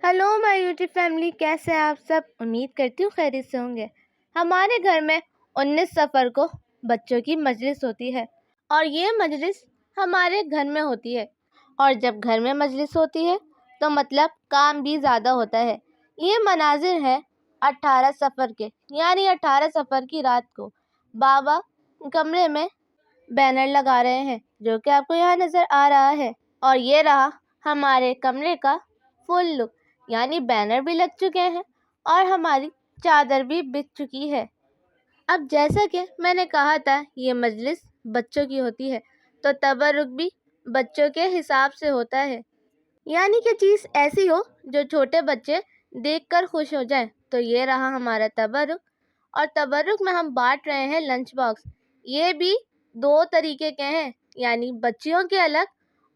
Hello my YouTube family, کیسے ہیں آپ سب؟ امید کرتی ہوں خیریت سے ہوں گے۔ ہمارے گھر میں 19 سفر کو بچوں کی مجلس ہوتی ہے، اور یہ مجلس ہمارے گھر میں ہوتی ہے، اور جب گھر میں مجلس ہوتی ہے تو مطلب کام بھی زیادہ ہوتا ہے۔ یہ مناظر ہے 18 سفر کے، یعنی 18 سفر کی رات کو بابا کمرے میں بینر لگا رہے ہیں، جو کہ آپ کو یہاں نظر آ رہا ہے، اور یہ رہا ہمارے کمرے کا فل لک، یعنی بینر بھی لگ چکے ہیں اور ہماری چادر بھی بچھ چکی ہے۔ اب جیسا کہ میں نے کہا تھا یہ مجلس بچوں کی ہوتی ہے، تو تبرک بھی بچوں کے حساب سے ہوتا ہے، یعنی کہ چیز ایسی ہو جو چھوٹے بچے دیکھ کر خوش ہو جائیں۔ تو یہ رہا ہمارا تبرک، اور تبرک میں ہم بانٹ رہے ہیں لنچ باکس۔ یہ بھی 2 طریقے کے ہیں، یعنی بچیوں کے الگ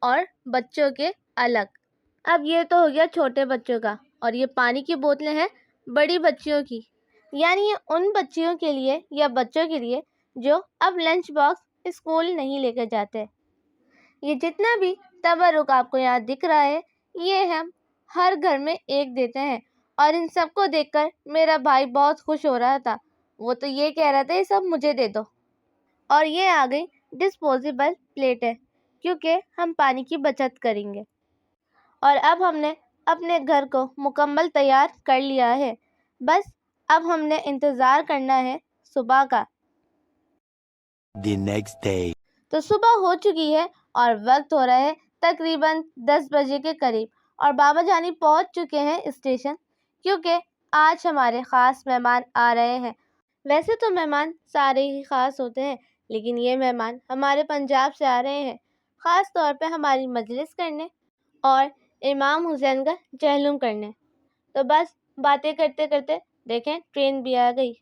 اور بچوں کے الگ۔ اب یہ تو ہو گیا چھوٹے بچوں کا، اور یہ پانی کی بوتلیں ہیں بڑی بچیوں کی، یعنی یہ ان بچیوں کے لیے یا بچوں کے لیے جو اب لنچ باکس اسکول نہیں لے کے جاتے۔ یہ جتنا بھی تبرک آپ کو یہاں دکھ رہا ہے، یہ ہم ہر گھر میں ایک دیتے ہیں، اور ان سب کو دیکھ کر میرا بھائی بہت خوش ہو رہا تھا۔ وہ تو یہ کہہ رہا تھا یہ سب مجھے دے دو۔ اور یہ آ گئی ڈسپوزیبل پلیٹیں، کیونکہ ہم پانی کی بچت کریں گے۔ اور اب ہم نے اپنے گھر کو مکمل تیار کر لیا ہے، بس اب ہم نے انتظار کرنا ہے صبح کا۔ The next day. تو صبح ہو چکی ہے اور وقت ہو رہا ہے تقریباً 10 بجے کے قریب، اور بابا جانی پہنچ چکے ہیں اسٹیشن، کیونکہ آج ہمارے خاص مہمان آ رہے ہیں۔ ویسے تو مہمان سارے ہی خاص ہوتے ہیں، لیکن یہ مہمان ہمارے پنجاب سے آ رہے ہیں، خاص طور پہ ہماری مجلس کرنے اور امام حسین کا چہلم کرنے۔ تو بس باتیں کرتے کرتے دیکھیں ٹرین بھی آ گئی۔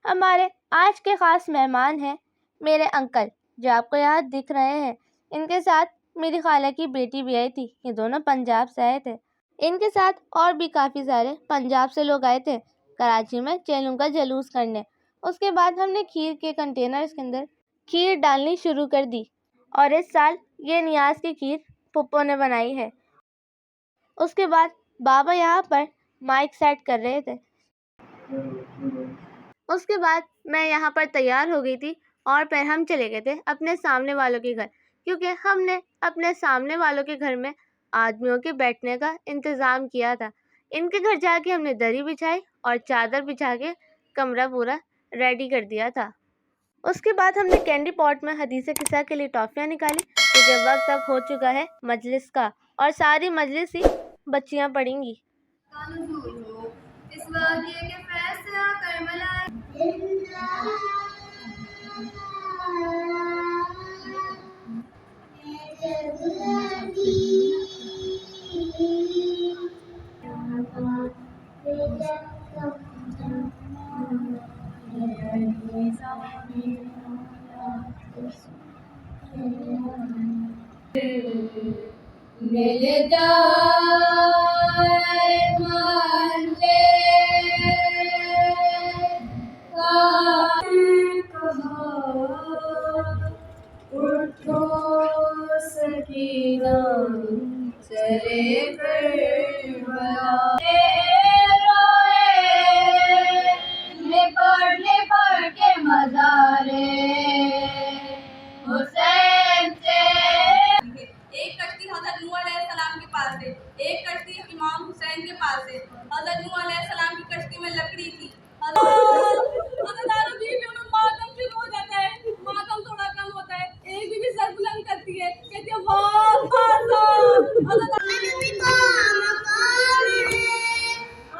ہمارے آج کے خاص مہمان ہیں میرے انکل، جو آپ کو یہاں دکھ رہے ہیں۔ ان کے ساتھ میری خالہ کی بیٹی بھی آئی تھی، یہ دونوں پنجاب سے آئے تھے۔ ان کے ساتھ اور بھی کافی سارے پنجاب سے لوگ آئے تھے کراچی میں چہلم کا جلوس کرنے۔ اس کے بعد ہم نے کھیر کے کنٹینرز کے اندر کھیر ڈالنی شروع کر دی، اور اس سال یہ نیاز کی کھیر پھپھو نے بنائی ہے۔ اس کے بعد بابا یہاں پر مائک سیٹ کر رہے تھے۔ اس کے بعد میں یہاں پر تیار ہو گئی تھی، اور پھر ہم چلے گئے تھے اپنے سامنے والوں کے گھر، کیونکہ ہم نے اپنے سامنے والوں کے گھر میں آدمیوں کے بیٹھنے کا انتظام کیا تھا۔ ان کے گھر جا کے ہم نے دری بچھائی اور چادر بچھا کے کمرہ پورا ریڈی کر دیا تھا۔ اس کے بعد ہم نے کینڈی پاٹ میں حدیث قصہ کے لیے ٹافیاں نکالی، کیونکہ وقت اب ہو چکا ہے مجلس کا، اور ساری مجلس ہی بچیاں پڑھیں گی۔ اس واقعے کے فیصلہ کربلا میرے اٹھو سکینہ چلے کربلا، لپٹ کے مزارے حسین سے۔ ایک کشتی حضرت نوح علیہ السلام کے پاس ہے، ایک کشتی امام حسین کے پاس ہے۔ حضرت نوح علیہ السلام کی کشتی میں لکڑی تھی۔ حضرت عربی میں ماتم شروع ہو جاتا ہے، ماتم تھوڑا کم ہوتا ہے، ایک بھی سر بلند کرتی ہے، کہتی ہے واہ عربی کا مقام ہے،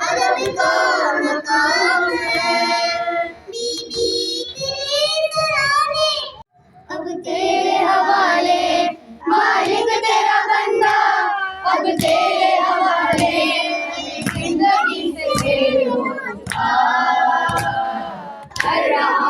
عربی کا مقام ہے، بی بی تیرے ترانے اب تیرے حوالے، مالک تیرا بندہ اب تیرے حوالے، زندگی سے تیرے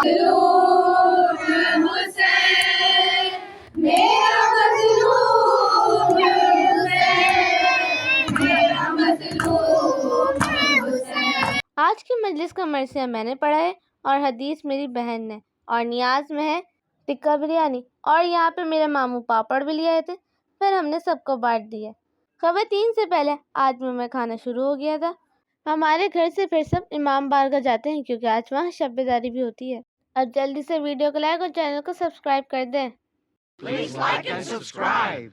مظلوم حسین، میرا مظلوم حسین، میرا مظلوم حسین۔ آج کی مجلس کا مرثیہ میں نے پڑھا ہے، اور حدیث میری بہن نے، اور نیاز میں ہے ٹکا بریانی، اور یہاں پہ میرے ماموں پاپڑ بھی لیے آئے تھے، پھر ہم نے سب کو بانٹ دیے۔ خواتین سے پہلے آدمیوں میں کھانا شروع ہو گیا تھا. ہمارے گھر سے پھر سب امام بارگاہ جاتے ہیں کیونکہ آج وہاں شب بیداری بھی ہوتی ہے. اور جلدی سے ویڈیو کو لائک اور چینل کو سبسکرائب کر دیں. Please like and subscribe.